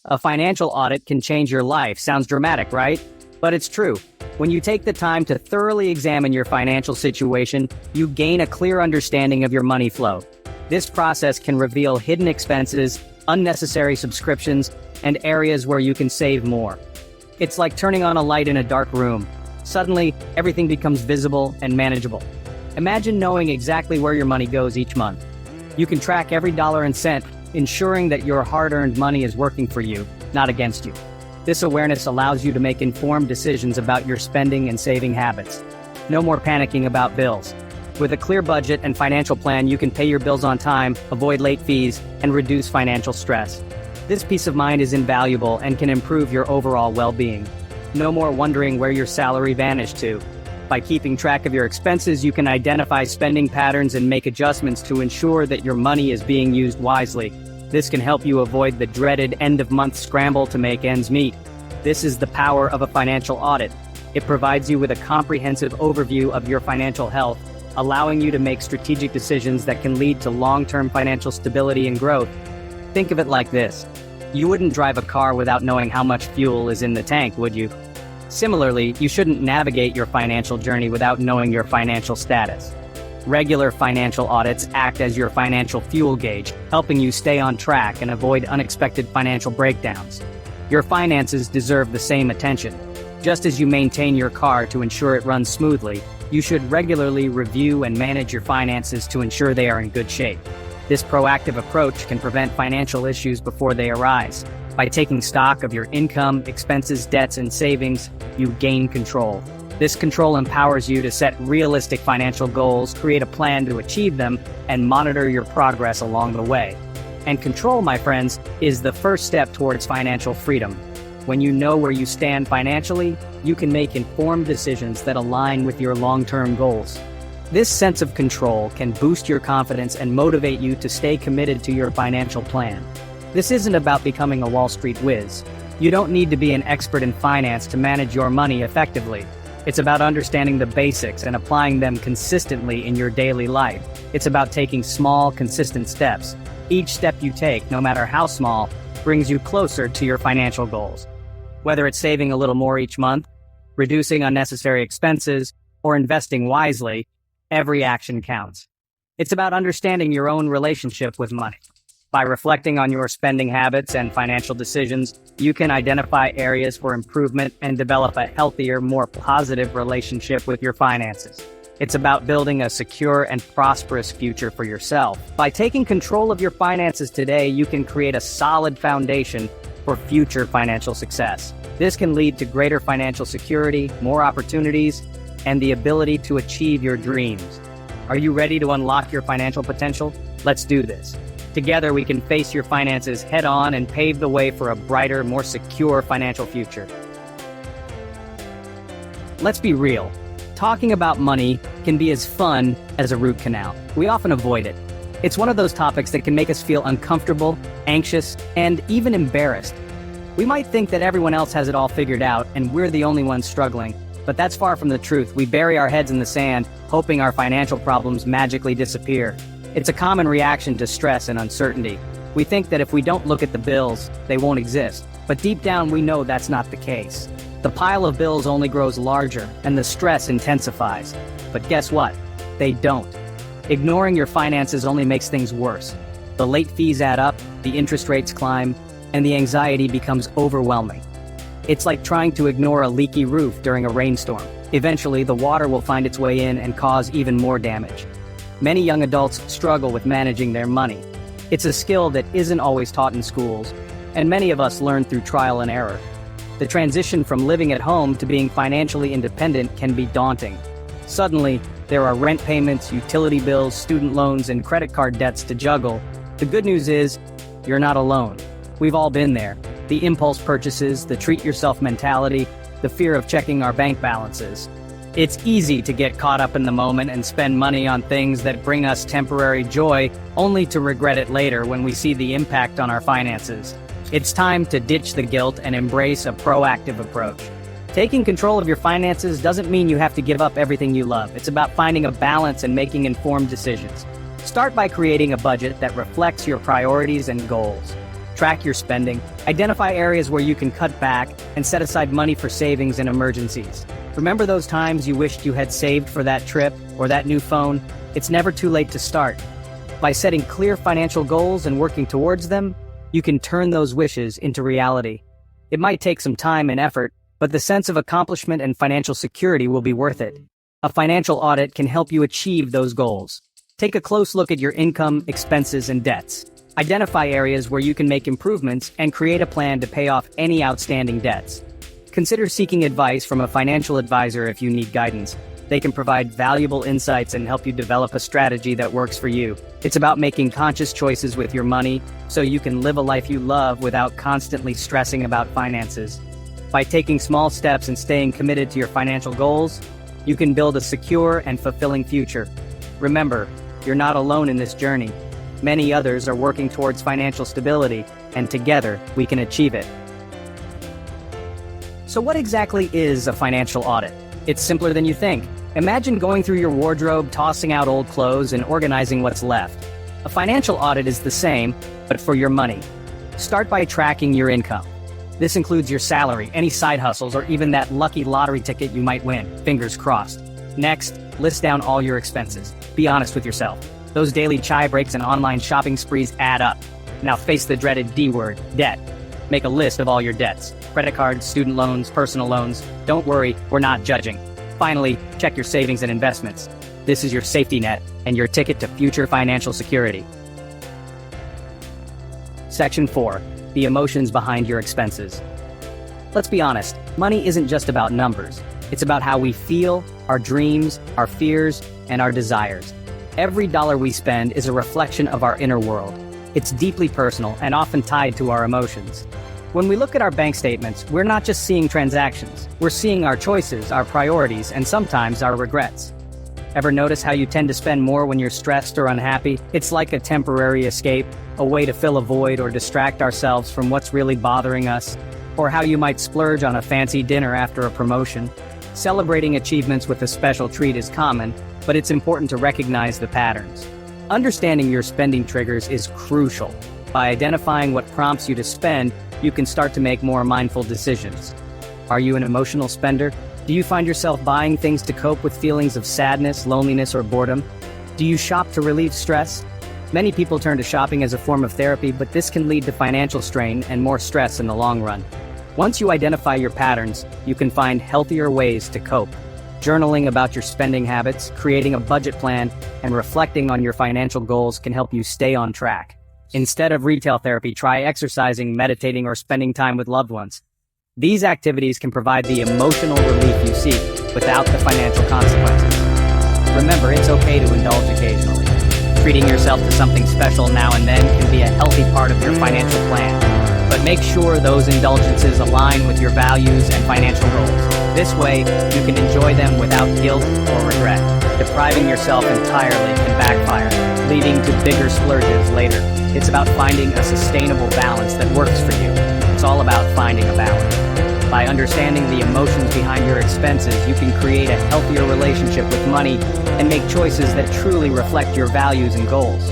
A financial audit can change your life. Sounds dramatic, right? But it's true. When you take the time to thoroughly examine your financial situation, you gain a clear understanding of your money flow. This process can reveal hidden expenses, unnecessary subscriptions, and areas where you can save more. It's like turning on a light in a dark room. Suddenly, everything becomes visible and manageable. Imagine knowing exactly where your money goes each month. You can track every dollar and cent, ensuring that your hard-earned money is working for you, not against you. This awareness allows you to make informed decisions about your spending and saving habits. No more panicking about bills. With a clear budget and financial plan, you can pay your bills on time, avoid late fees, and reduce financial stress. This peace of mind is invaluable and can improve your overall well-being. No more wondering where your salary vanished to. By keeping track of your expenses, you can identify spending patterns and make adjustments to ensure that your money is being used wisely. This can help you avoid the dreaded end-of-month scramble to make ends meet. This is the power of a financial audit. It provides you with a comprehensive overview of your financial health, allowing you to make strategic decisions that can lead to long-term financial stability and growth. Think of it like this. You wouldn't drive a car without knowing how much fuel is in the tank, would you? Similarly, you shouldn't navigate your financial journey without knowing your financial status. Regular financial audits act as your financial fuel gauge, helping you stay on track and avoid unexpected financial breakdowns. Your finances deserve the same attention. Just as you maintain your car to ensure it runs smoothly, you should regularly review and manage your finances to ensure they are in good shape. This proactive approach can prevent financial issues before they arise. By taking stock of your income, expenses, debts, and savings, you gain control. This control empowers you to set realistic financial goals, create a plan to achieve them, and monitor your progress along the way. And control, my friends, is the first step towards financial freedom. When you know where you stand financially, you can make informed decisions that align with your long-term goals. This sense of control can boost your confidence and motivate you to stay committed to your financial plan. This isn't about becoming a Wall Street whiz. You don't need to be an expert in finance to manage your money effectively. It's about understanding the basics and applying them consistently in your daily life. It's about taking small, consistent steps. Each step you take, no matter how small, brings you closer to your financial goals. Whether it's saving a little more each month, reducing unnecessary expenses, or investing wisely, every action counts. It's about understanding your own relationship with money. By reflecting on your spending habits and financial decisions, you can identify areas for improvement and develop a healthier, more positive relationship with your finances. It's about building a secure and prosperous future for yourself. By taking control of your finances today, you can create a solid foundation for future financial success. This can lead to greater financial security, more opportunities, and the ability to achieve your dreams. Are you ready to unlock your financial potential? Let's do this. Together, we can face your finances head-on and pave the way for a brighter, more secure financial future. Let's be real. Talking about money can be as fun as a root canal. We often avoid it. It's one of those topics that can make us feel uncomfortable, anxious, and even embarrassed. We might think that everyone else has it all figured out and we're the only ones struggling, but that's far from the truth. We bury our heads in the sand, hoping our financial problems magically disappear. It's a common reaction to stress and uncertainty. We think that if we don't look at the bills, they won't exist. But deep down, we know that's not the case. The pile of bills only grows larger, and the stress intensifies. But guess what? They don't. Ignoring your finances only makes things worse. The late fees add up, the interest rates climb, and the anxiety becomes overwhelming. It's like trying to ignore a leaky roof during a rainstorm. Eventually, the water will find its way in and cause even more damage. Many young adults struggle with managing their money. It's a skill that isn't always taught in schools, and many of us learn through trial and error. The transition from living at home to being financially independent can be daunting. Suddenly, there are rent payments, utility bills, student loans, and credit card debts to juggle. The good news is, you're not alone. We've all been there. The impulse purchases, the treat-yourself mentality, the fear of checking our bank balances. It's easy to get caught up in the moment and spend money on things that bring us temporary joy, only to regret it later when we see the impact on our finances. It's time to ditch the guilt and embrace a proactive approach. Taking control of your finances doesn't mean you have to give up everything you love. It's about finding a balance and making informed decisions. Start by creating a budget that reflects your priorities and goals. Track your spending, identify areas where you can cut back, and set aside money for savings and emergencies. Remember those times you wished you had saved for that trip or that new phone? It's never too late to start. By setting clear financial goals and working towards them, you can turn those wishes into reality. It might take some time and effort, but the sense of accomplishment and financial security will be worth it. A financial audit can help you achieve those goals. Take a close look at your income, expenses, and debts. Identify areas where you can make improvements and create a plan to pay off any outstanding debts. Consider seeking advice from a financial advisor if you need guidance. They can provide valuable insights and help you develop a strategy that works for you. It's about making conscious choices with your money so you can live a life you love without constantly stressing about finances. By taking small steps and staying committed to your financial goals, you can build a secure and fulfilling future. Remember, you're not alone in this journey. Many others are working towards financial stability, and together we can achieve it. So what exactly is a financial audit? It's simpler than you think. Imagine going through your wardrobe, tossing out old clothes, and organizing what's left. A financial audit is the same, but for your money. Start by tracking your income. This includes your salary, any side hustles, or even that lucky lottery ticket you might win, fingers crossed. Next, list down all your expenses. Be honest with yourself. Those daily chai breaks and online shopping sprees add up. Now face the dreaded D word, debt. Make a list of all your debts. Credit cards, student loans, personal loans. Don't worry, we're not judging. Finally, check your savings and investments. This is your safety net and your ticket to future financial security. Section 4. The emotions behind your expenses. Let's be honest, money isn't just about numbers. It's about how we feel, our dreams, our fears, and our desires. Every dollar we spend is a reflection of our inner world. It's deeply personal and often tied to our emotions. When we look at our bank statements, we're not just seeing transactions. We're seeing our choices, our priorities, and sometimes our regrets. Ever notice how you tend to spend more when you're stressed or unhappy? It's like a temporary escape, a way to fill a void or distract ourselves from what's really bothering us. Or how you might splurge on a fancy dinner after a promotion. Celebrating achievements with a special treat is common, but it's important to recognize the patterns. Understanding your spending triggers is crucial. By identifying what prompts you to spend, you can start to make more mindful decisions. Are you an emotional spender? Do you find yourself buying things to cope with feelings of sadness, loneliness, or boredom? Do you shop to relieve stress? Many people turn to shopping as a form of therapy, but this can lead to financial strain and more stress in the long run. Once you identify your patterns, you can find healthier ways to cope. Journaling about your spending habits, creating a budget plan, and reflecting on your financial goals can help you stay on track. Instead of retail therapy, try exercising, meditating, or spending time with loved ones. These activities can provide the emotional relief you seek without the financial consequences. Remember, it's okay to indulge occasionally. Treating yourself to something special now and then can be a healthy part of your financial plan. But make sure those indulgences align with your values and financial goals. This way, you can enjoy them without guilt or regret. Depriving yourself entirely can backfire, leading to bigger splurges later. It's about finding a sustainable balance that works for you. It's all about finding a balance. By understanding the emotions behind your expenses, you can create a healthier relationship with money and make choices that truly reflect your values and goals.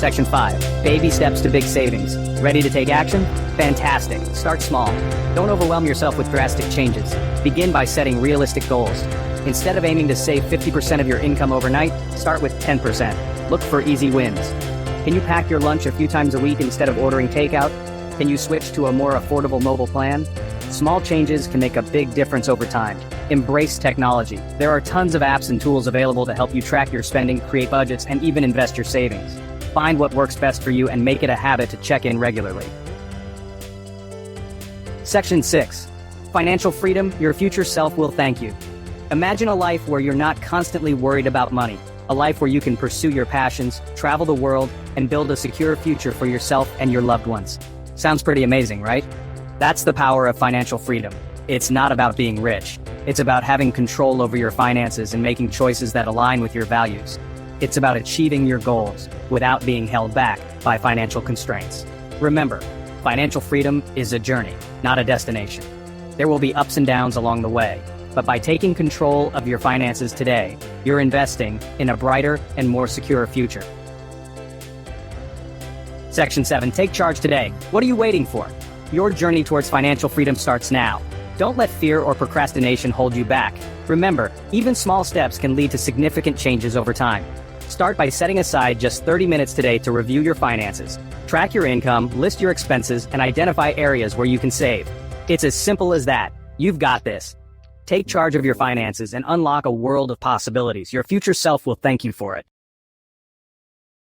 Section 5. Baby steps to big savings. Ready to take action? Fantastic. Start small. Don't overwhelm yourself with drastic changes. Begin by setting realistic goals. Instead of aiming to save 50% of your income overnight, start with 10%. Look for easy wins. Can you pack your lunch a few times a week instead of ordering takeout? Can you switch to a more affordable mobile plan? Small changes can make a big difference over time. Embrace technology. There are tons of apps and tools available to help you track your spending, create budgets, and even invest your savings. Find what works best for you and make it a habit to check in regularly. Section 6. Financial freedom, your future self will thank you. Imagine a life where you're not constantly worried about money. A life where you can pursue your passions, travel the world, and build a secure future for yourself and your loved ones. Sounds pretty amazing, right? That's the power of financial freedom. It's not about being rich. It's about having control over your finances and making choices that align with your values. It's about achieving your goals without being held back by financial constraints. Remember, financial freedom is a journey, not a destination. There will be ups and downs along the way, but by taking control of your finances today, you're investing in a brighter and more secure future. Section 7. Take charge today. What are you waiting for? Your journey towards financial freedom starts now. Don't let fear or procrastination hold you back. Remember, even small steps can lead to significant changes over time. Start by setting aside just 30 minutes today to review your finances. Track your income, list your expenses, and identify areas where you can save. It's as simple as that. You've got this. Take charge of your finances and unlock a world of possibilities. Your future self will thank you for it.